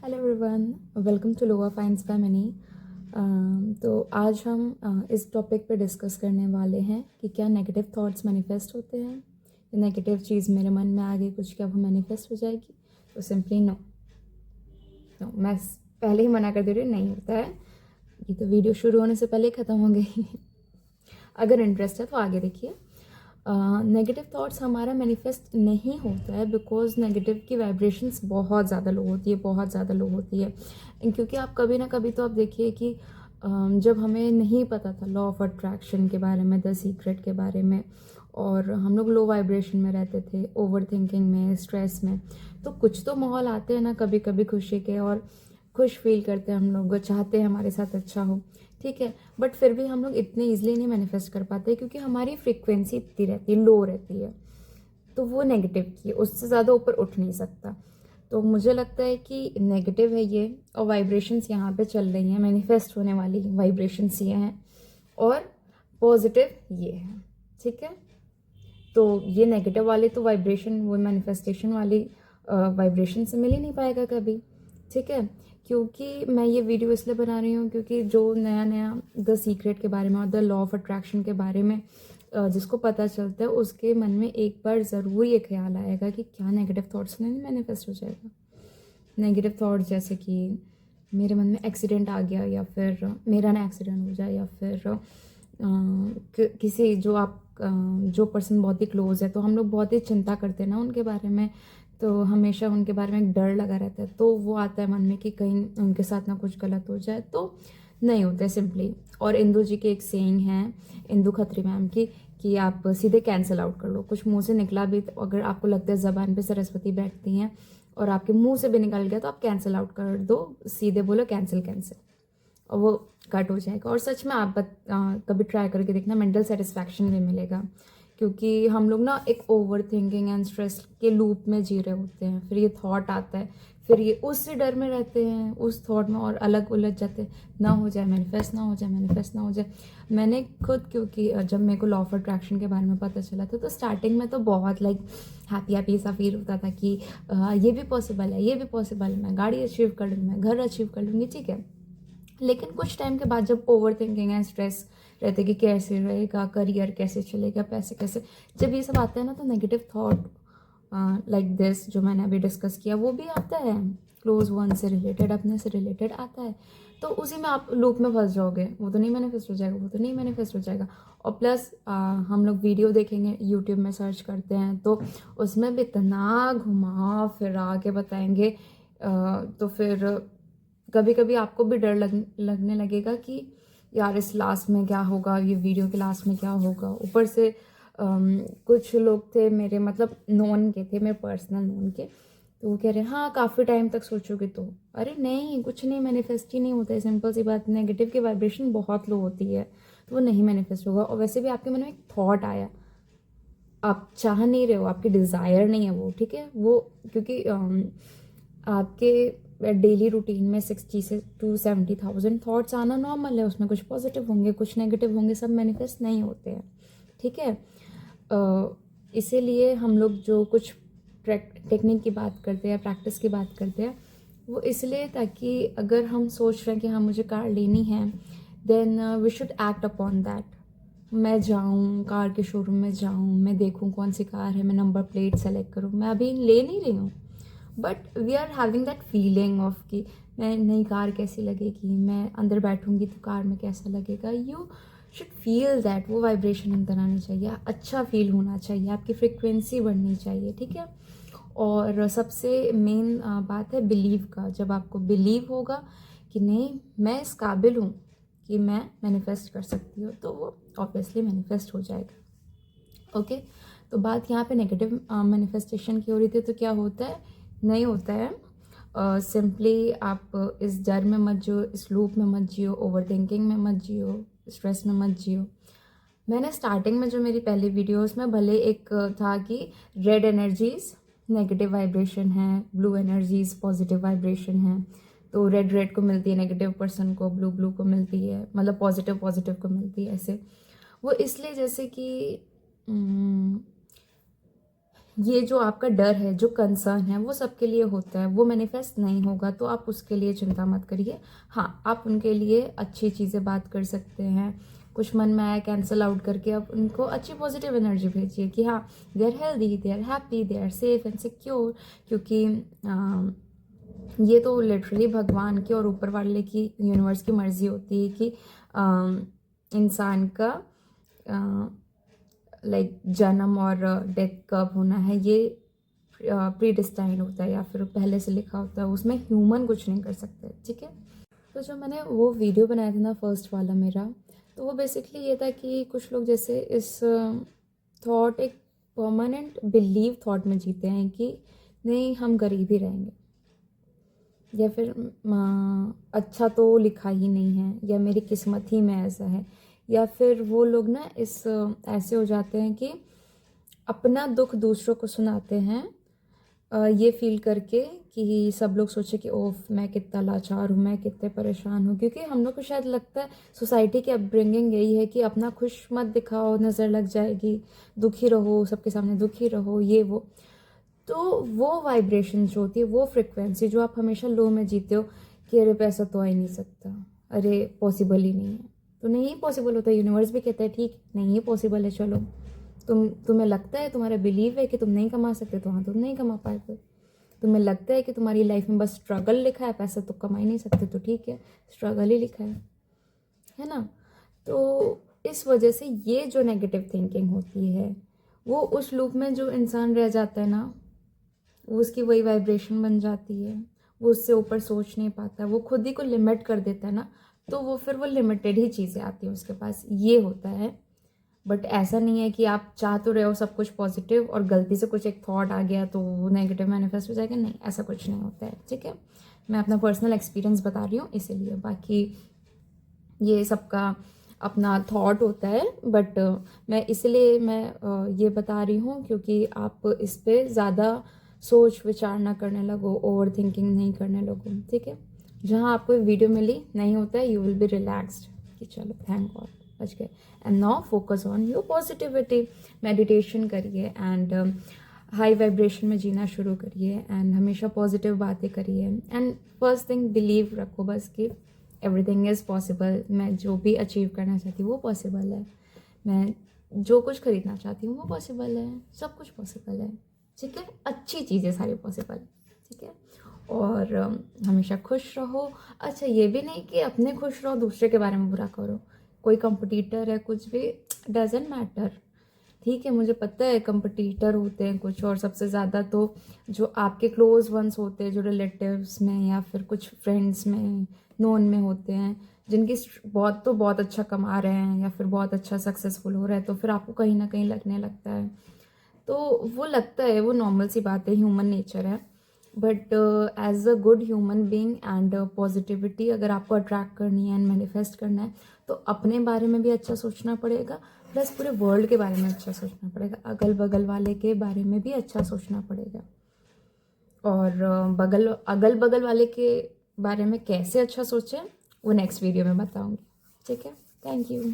Hello everyone, welcome to लोआ फाइंस bye money. तो आज हम इस टॉपिक पे डिस्कस करने वाले हैं कि क्या नेगेटिव थॉट्स मैनिफेस्ट होते हैं या नेगेटिव चीज़ मेरे मन में आ गई कुछ, क्या वो मैनिफेस्ट हो जाएगी? तो सिंपली नो। तो मैं पहले ही मना कर दे रही हूँ, नहीं होता है। ये तो वीडियो शुरू होने से पहले ख़त्म हो गई। अगर इंटरेस्ट है तो आगे देखिए। नेगेटिव थॉट्स हमारा मैनिफेस्ट नहीं होता है बिकॉज नेगेटिव की वाइब्रेशंस बहुत ज़्यादा लो होती है, बहुत ज़्यादा लो होती है। क्योंकि आप कभी ना कभी तो आप देखिए कि जब हमें नहीं पता था लॉ ऑफ अट्रैक्शन के बारे में, द सीक्रेट के बारे में, और हम लोग लो वाइब्रेशन में रहते थे, ओवर थिंकिंग में, स्ट्रेस में, तो कुछ तो माहौल आते हैं ना कभी कभी खुशी के, और खुश फील करते हैं, हम लोग चाहते हैं हमारे साथ अच्छा हो, ठीक है। बट फिर भी हम लोग इतने ईजिली नहीं मैनिफेस्ट कर पाते क्योंकि हमारी फ्रीक्वेंसी इतनी रहती है, लो रहती है। तो वो नेगेटिव की है, उससे ज़्यादा ऊपर उठ नहीं सकता। तो मुझे लगता है कि नेगेटिव है ये, और वाइब्रेशंस यहाँ पे चल रही हैं, मैनिफेस्ट होने वाली वाइब्रेशंस ये हैं, और पॉजिटिव ये है, ठीक है। तो ये नेगेटिव वाले तो वाइब्रेशन, वो मैनिफेस्टेशन वाली वाइब्रेशन से मिल ही नहीं पाएगा कभी, ठीक है। क्योंकि मैं ये वीडियो इसलिए बना रही हूँ क्योंकि जो नया नया द सीक्रेट के बारे में और द लॉ ऑफ अट्रैक्शन के बारे में जिसको पता चलता है, उसके मन में एक बार ज़रूर ये ख्याल आएगा कि क्या नेगेटिव थॉट्स नहीं मैनिफेस्ट हो जाएगा। नेगेटिव थॉट्स जैसे कि मेरे मन में एक्सीडेंट आ गया, या फिर मेरा ना एक्सीडेंट हो जाए, या फिर किसी जो पर्सन बहुत ही क्लोज है, तो हम लोग बहुत ही चिंता करते हैं ना उनके बारे में, तो हमेशा उनके बारे में एक डर लगा रहता है, तो वो आता है मन में कि कहीं उनके साथ ना कुछ गलत हो जाए। तो नहीं होते सिंपली। और इंदू जी की एक सेइंग है, इंदु खत्री मैम की, कि आप सीधे कैंसिल आउट कर लो। कुछ मुंह से निकला भी तो अगर आपको लगता है ज़बान पे सरस्वती बैठती हैं और आपके मुंह से भी निकल गया, तो आप कैंसिल आउट कर दो, सीधे बोलो कैंसिल कैंसिल, और वो कट हो जाएगा। और सच में आप कभी ट्राई करके देखना, मेंटल सेटिस्फैक्शन भी मिलेगा। क्योंकि हम लोग ना एक ओवर थिंकिंग एंड स्ट्रेस के लूप में जी रहे होते हैं, फिर ये थॉट आता है, फिर ये उससे डर में रहते हैं, उस थॉट में और अलग उलझ जाते हैं, ना हो जाए मैनिफेस्ट, ना हो जाए मैनिफेस्ट, ना हो जाए। मैंने खुद, क्योंकि जब मेरे को लॉ ऑफ अट्रैक्शन के बारे में पता चला था, तो स्टार्टिंग में तो बहुत हैप्पी हैप्पी सा फील होता था कि ये भी पॉसिबल है, ये भी पॉसिबल है, मैं गाड़ी अचीव कर लूँगी, मैं घर अचीव कर लूँगी, ठीक है। लेकिन कुछ टाइम के बाद जब ओवर थिंकिंग एंड स्ट्रेस रहते कि कैसे रहेगा, करियर कैसे चलेगा, पैसे कैसे, जब ये सब आता है ना, तो नेगेटिव थॉट लाइक दिस जो मैंने अभी डिस्कस किया वो भी आता है, क्लोज वन से रिलेटेड, अपने से रिलेटेड आता है। तो उसी में आप लूप में फंस जाओगे, वो तो नहीं मैनिफेस्ट हो जाएगा, वो तो नहीं मैनिफेस्ट हो जाएगा। और प्लस हम लोग वीडियो देखेंगे, यूट्यूब में सर्च करते हैं, तो उसमें भी इतना घुमा फिरा के बताएंगे। तो फिर कभी कभी आपको भी डर लगने लगेगा कि यार इस लास्ट में क्या होगा, ये वीडियो के लास्ट में क्या होगा। ऊपर से कुछ लोग थे मेरे, मतलब नॉन के थे, मेरे पर्सनल नॉन के, तो वो कह रहे हैं हाँ काफ़ी टाइम तक सोचोगे तो। अरे नहीं, कुछ नहीं मैनिफेस्ट ही नहीं होता है, सिंपल सी बात। नेगेटिव की वाइब्रेशन बहुत लो होती है, तो वो नहीं मैनिफेस्ट होगा। और वैसे भी आपके मन में एक थॉट आया, आप चाह नहीं रहे हो, आपकी डिज़ायर नहीं है वो, ठीक है। वो क्योंकि आपके डेली रूटीन में 60 से 270,000 थॉट्स आना नॉर्मल है, उसमें कुछ पॉजिटिव होंगे, कुछ नेगेटिव होंगे, सब मैनिफेस्ट नहीं होते हैं, ठीक है। इसीलिए हम लोग जो कुछ टेक्निक की बात करते हैं, प्रैक्टिस की बात करते हैं, वो इसलिए ताकि अगर हम सोच रहे हैं कि हाँ मुझे कार लेनी है, then we should act upon that. मैं जाऊँ कार के शोरूम में, जाऊँ, मैं देखूँ कौन सी कार है, मैं नंबर प्लेट सेलेक्ट करूँ। मैं अभी ले नहीं रही हूँ, but we are having that feeling of कि मैं नई कार कैसी लगेगी, मैं अंदर बैठूंगी तो कार में कैसा लगेगा। यू शुड फील दैट, वो वाइब्रेशन अंदर आनी चाहिए, अच्छा फील होना चाहिए, आपकी फ्रिक्वेंसी बढ़नी चाहिए, ठीक है। और सबसे मेन बात है बिलीव का। जब आपको बिलीव होगा कि नहीं मैं इस काबिल हूँ कि मैं मैनिफेस्ट कर सकती हूँ, तो वो ऑब्वियसली मैनिफेस्ट हो जाएगा, ओके। तो बात यहाँ पे नेगेटिव मैनिफेस्टेशन की हो रही थी, तो क्या होता है, नहीं होता है। सिंपली आप इस डर में मत जियो, इस लूप में मत जियो, ओवर थिंकिंग में मत जियो, स्ट्रेस में मत जियो। मैंने स्टार्टिंग में जो मेरी पहली वीडियोस में भले एक था कि रेड एनर्जीज नेगेटिव वाइब्रेशन है, ब्लू एनर्जीज पॉजिटिव वाइब्रेशन है, तो रेड रेड को मिलती है नेगेटिव पर्सन को, ब्लू ब्लू को मिलती है, मतलब पॉजिटिव पॉजिटिव को मिलती है, ऐसे। वो इसलिए जैसे कि ये जो आपका डर है, जो कंसर्न है, वो सबके लिए होता है, वो मैनिफेस्ट नहीं होगा तो आप उसके लिए चिंता मत करिए। हाँ, आप उनके लिए अच्छी चीज़ें बात कर सकते हैं, कुछ मन में आया कैंसिल आउट करके आप उनको अच्छी पॉजिटिव एनर्जी भेजिए कि हाँ, they are healthy, they are happy, they are safe and secure. क्योंकि ये तो लिटरली भगवान की और ऊपर वाले की, यूनिवर्स की मर्जी होती है कि इंसान का लाइक जन्म और डेथ कब होना है, ये प्री डिस्टाइंड होता है या फिर पहले से लिखा होता है, उसमें ह्यूमन कुछ नहीं कर सकते। ठीक है, तो जो मैंने वो वीडियो बनाया था ना फर्स्ट वाला मेरा, तो वो बेसिकली ये था कि कुछ लोग जैसे इस थॉट, एक परमानेंट बिलीव थॉट में जीते हैं कि नहीं हम गरीब ही रहेंगे, या फिर अच्छा तो लिखा ही नहीं है, या मेरी किस्मत ही में ऐसा है। या फिर वो लोग ना इस ऐसे हो जाते हैं कि अपना दुख दूसरों को सुनाते हैं, ये फील करके कि सब लोग सोचे कि ओफ मैं कितना लाचार हूँ, मैं कितने परेशान हूँ। क्योंकि हम लोग को शायद लगता है सोसाइटी की अपब्रिंगिंग यही है कि अपना खुश मत दिखाओ, नज़र लग जाएगी, दुखी रहो, सबके सामने दुखी रहो, ये वो। तो वो वाइब्रेशन जो होती है, वो फ्रिक्वेंसी जो आप हमेशा लो में जीते हो कि अरे पैसा तो आ ही नहीं सकता, अरे पॉसिबल ही नहीं है, तो नहीं पॉसिबल होता। यूनिवर्स भी कहता है ठीक नहीं है पॉसिबल है, चलो तुम्हें लगता है, तुम्हारा बिलीव है कि तुम नहीं कमा सकते, तो हाँ तुम नहीं कमा पाए। तुम्हें लगता है कि तुम्हारी लाइफ में बस स्ट्रगल लिखा है, पैसा तो कमा ही नहीं सकते, तो ठीक है स्ट्रगल ही लिखा है ना। तो इस वजह से ये जो नेगेटिव थिंकिंग होती है, वो उस लूप में जो इंसान रह जाता है ना, वो उसकी वही वाइब्रेशन बन जाती है, वो उससे ऊपर सोच नहीं पाता, वो खुद ही को लिमिट कर देता है ना, तो वो फिर वो लिमिटेड ही चीज़ें आती हैं उसके पास, ये होता है। बट ऐसा नहीं है कि आप चाह तो रहे हो सब कुछ पॉजिटिव और गलती से कुछ एक थॉट आ गया तो वो नेगेटिव मैनिफेस्ट हो जाएगा, नहीं ऐसा कुछ नहीं होता है। ठीक है, मैं अपना पर्सनल एक्सपीरियंस बता रही हूँ इसीलिए, बाकी ये सबका अपना थॉट होता है। बट मैं इसलिए ये बता रही हूँ क्योंकि आप इस पर ज़्यादा सोच विचार ना करने लगो, ओवर थिंकिंग नहीं करने लगो। ठीक है, जहाँ आपको वीडियो मिली नहीं होता है, यू विल बी रिलैक्स्ड कि चलो थैंक गॉड बच गए। And now focus on your positivity, meditation करिए एंड हाई वाइब्रेशन में जीना शुरू करिए एंड हमेशा पॉजिटिव बातें करिए। एंड फर्स्ट थिंग बिलीव रखो बस कि एवरीथिंग इज़ पॉसिबल। मैं जो भी अचीव करना चाहती हूँ वो पॉसिबल है, मैं जो कुछ खरीदना चाहती हूँ वो पॉसिबल है, सब कुछ पॉसिबल है। ठीक है, अच्छी चीज़ें सारी पॉसिबल। ठीक है, और हमेशा खुश रहो। अच्छा, ये भी नहीं कि अपने खुश रहो दूसरे के बारे में बुरा करो, कोई कंपटीटर है कुछ भी, डजेंट मैटर। ठीक है, मुझे पता है कंपटीटर होते हैं कुछ, और सबसे ज़्यादा तो जो आपके क्लोज वंस होते हैं, जो रिलेटिव्स में या फिर कुछ फ्रेंड्स में नोन में होते हैं, जिनकी बहुत अच्छा कमा रहे हैं या फिर बहुत अच्छा सक्सेसफुल हो रहा है, तो फिर आपको कहीं ना कहीं लगने लगता है। तो वो लगता है, वो नॉर्मल सी बात है, ह्यूमन नेचर है। But as a good human being and positivity अगर आपको अट्रैक्ट करनी है एंड मैनिफेस्ट करना है, तो अपने बारे में भी अच्छा सोचना पड़ेगा, प्लस पूरे वर्ल्ड के बारे में अच्छा सोचना पड़ेगा, अगल बगल वाले के बारे में भी अच्छा सोचना पड़ेगा। और अगल बगल वाले के बारे में कैसे अच्छा सोचें वो नेक्स्ट वीडियो में बताऊंगी। ठीक है, थैंक यू।